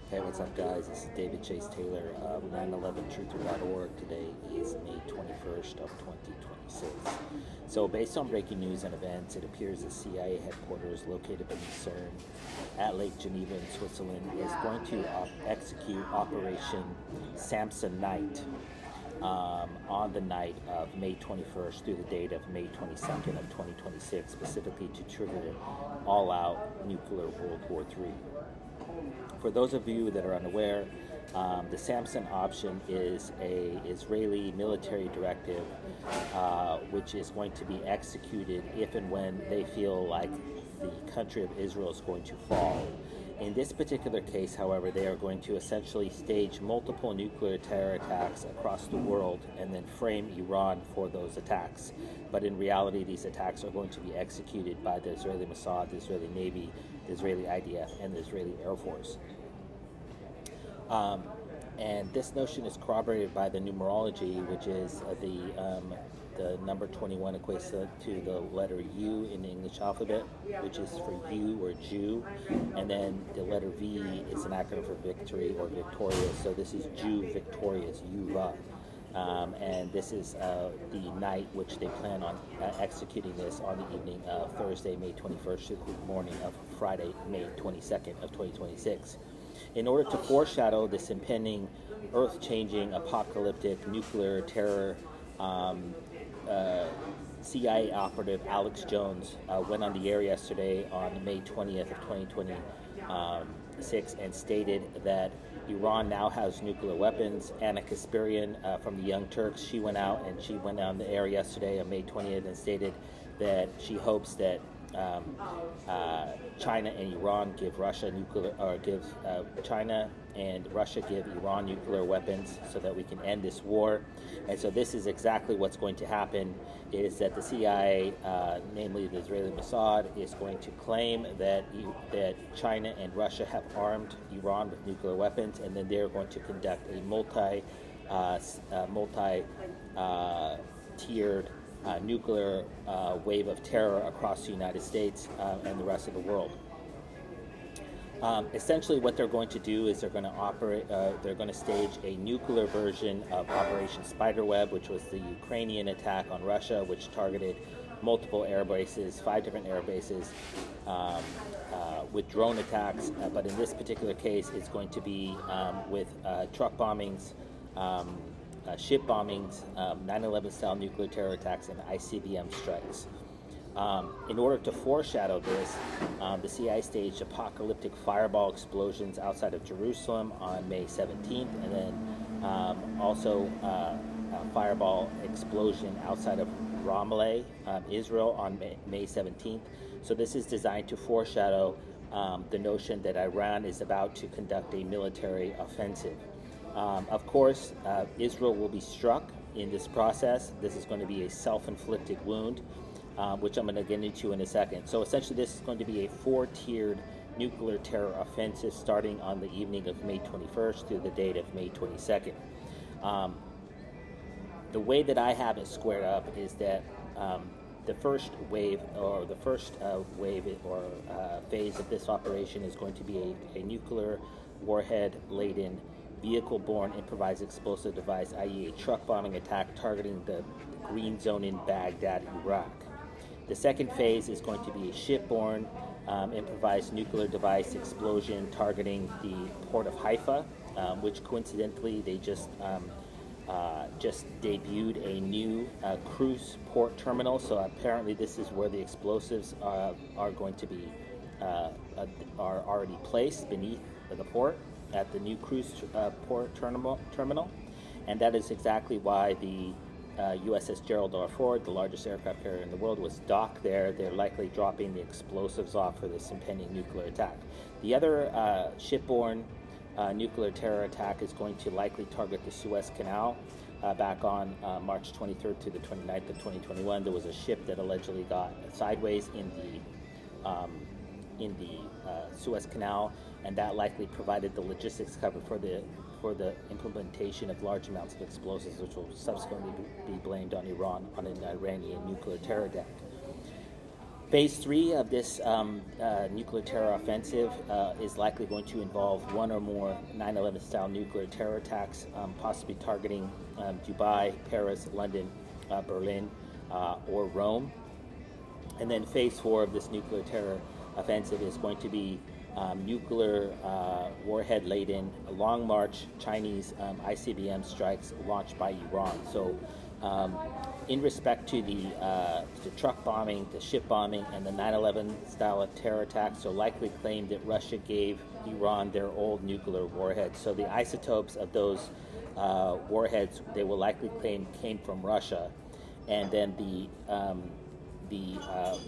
Hey, what's up, guys? This is David Chase Taylor of 911truther.org. Today is May 21st of 2026. So, based on breaking news and events, it appears the CIA headquarters located beneath CERN at Lake Geneva in Switzerland is going to execute Operation Samson Night on the night of May 21st through the date of May 22nd of 2026, specifically to trigger all-out nuclear World War III. For those of you that are unaware, the Samson option is a Israeli military directive which is going to be executed if and when they feel like the country of Israel is going to fall. In this particular case, however, they are going to essentially stage multiple nuclear terror attacks across the world and then frame Iran for those attacks. But in reality, these attacks are going to be executed by the Israeli Mossad, the Israeli Navy, the Israeli IDF, and the Israeli Air Force. And this notion is corroborated by the numerology, which is the number 21 equates to the letter U in the English alphabet, which is for you or Jew, and then the letter V is an acronym for victory or victorious. So this is Jew victorious, Yuva. And this is the night which they plan on executing this on the evening of Thursday, May 21st, to the morning of Friday, May 22nd of 2026. In order to foreshadow this impending earth-changing apocalyptic nuclear terror, CIA operative Alex Jones went on the air yesterday on May 20th of 2026 and stated that Iran now has nuclear weapons. Anna Kasparian from the Young Turks, she went on the air yesterday on May 20th and stated that she hopes that China and Iran give China and Russia give Iran nuclear weapons so that we can end this war. And so this is exactly what's going to happen, is that the CIA, namely the Israeli Mossad, is going to claim that China and Russia have armed Iran with nuclear weapons, and then they're going to conduct a multi-tiered nuclear wave of terror across the United States and the rest of the world. Essentially, what they're going to do is they're going to stage a nuclear version of Operation Spiderweb, which was the Ukrainian attack on Russia, which targeted multiple air bases, 5 different air bases, with drone attacks. But in this particular case, it's going to be with truck bombings, ship bombings, 9/11 style nuclear terror attacks, and ICBM strikes. In order to foreshadow this, the CIA staged apocalyptic fireball explosions outside of Jerusalem on May 17th, and then also a fireball explosion outside of Ramallah, Israel on May 17th. So this is designed to foreshadow the notion that Iran is about to conduct a military offensive. Of course, Israel will be struck in this process. This is going to be a self-inflicted wound, which I'm going to get into in a second. So essentially, this is going to be a 4-tiered nuclear terror offensive starting on the evening of May 21st through the date of May 22nd. The way that I have it squared up is that the first wave or phase of this operation is going to be a nuclear warhead-laden vehicle-borne improvised explosive device, i.e. a truck bombing attack targeting the green zone in Baghdad, Iraq. The second phase is going to be a ship-borne improvised nuclear device explosion targeting the port of Haifa, which coincidentally they just debuted a new cruise port terminal. So apparently this is where the explosives are going to be are already placed beneath the port at the new cruise port terminal, and that is exactly why the USS Gerald R. Ford, the largest aircraft carrier in the world, was docked there. They're likely dropping the explosives off for this impending nuclear attack. The other shipborne nuclear terror attack is going to likely target the Suez Canal. Back on March 23rd to the 29th of 2021, there was a ship that allegedly got sideways in the Suez Canal, and that likely provided the logistics cover for the implementation of large amounts of explosives, which will subsequently be blamed on Iran on an Iranian nuclear terror attack. Phase three of this nuclear terror offensive is likely going to involve one or more 9/11 style nuclear terror attacks, possibly targeting Dubai, Paris, London, Berlin, or Rome. And then phase four of this nuclear terror offensive is going to be nuclear warhead laden long march Chinese ICBM strikes launched by Iran. So in respect to the truck bombing, the ship bombing, and the 9/11 style of terror attacks, so likely claim that Russia gave Iran their old nuclear warheads. So the isotopes of those warheads, they will likely claim came from Russia, and then the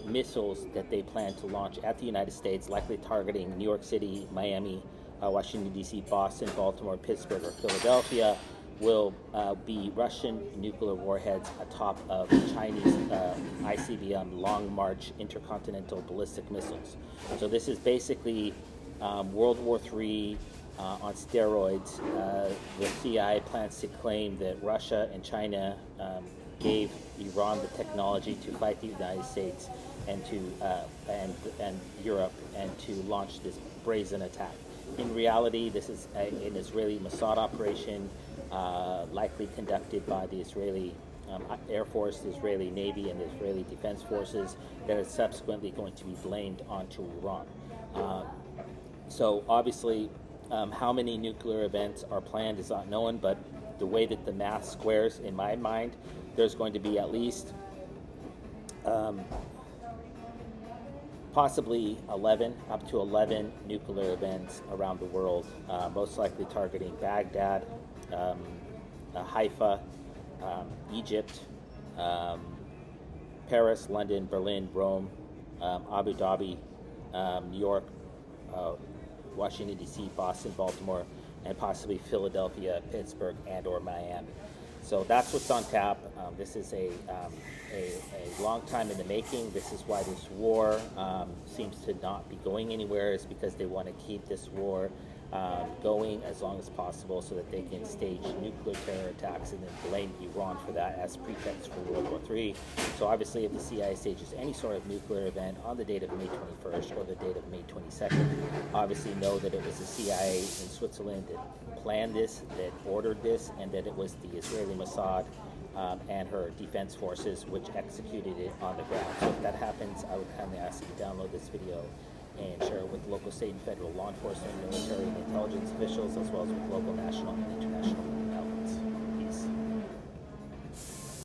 missiles that they plan to launch at the United States, likely targeting New York City, Miami, Washington, D.C., Boston, Baltimore, Pittsburgh, or Philadelphia, will be Russian nuclear warheads atop of Chinese ICBM Long March intercontinental ballistic missiles. So this is basically World War III on steroids. The CIA plans to claim that Russia and China gave Iran the technology to fight the United States and to and Europe, and to launch this brazen attack. In reality, this is an Israeli Mossad operation, likely conducted by the Israeli Air Force, the Israeli Navy, and the Israeli Defense Forces, that is subsequently going to be blamed onto Iran. So obviously, how many nuclear events are planned is not known, but the way that the math squares in my mind, there's going to be at least possibly 11, up to 11 nuclear events around the world, most likely targeting Baghdad, Haifa, Egypt, Paris, London, Berlin, Rome, Abu Dhabi, New York, Washington, D.C., Boston, Baltimore, and possibly Philadelphia, Pittsburgh, and or Miami. So that's what's on tap. This is a long time in the making. This is why this war seems to not be going anywhere, is because they want to keep this war going as long as possible so that they can stage nuclear terror attacks and then blame Iran for that as pretext for World War III. So obviously, if the CIA stages any sort of nuclear event on the date of May 21st or the date of May 22nd, obviously know that it was the CIA in Switzerland that planned this, that ordered this, and that it was the Israeli Mossad and her defense forces which executed it on the ground. So if that happens, I would kindly ask you to download this video and share it with local, state, and federal law enforcement, military, and intelligence officials, as well as with local, national, and international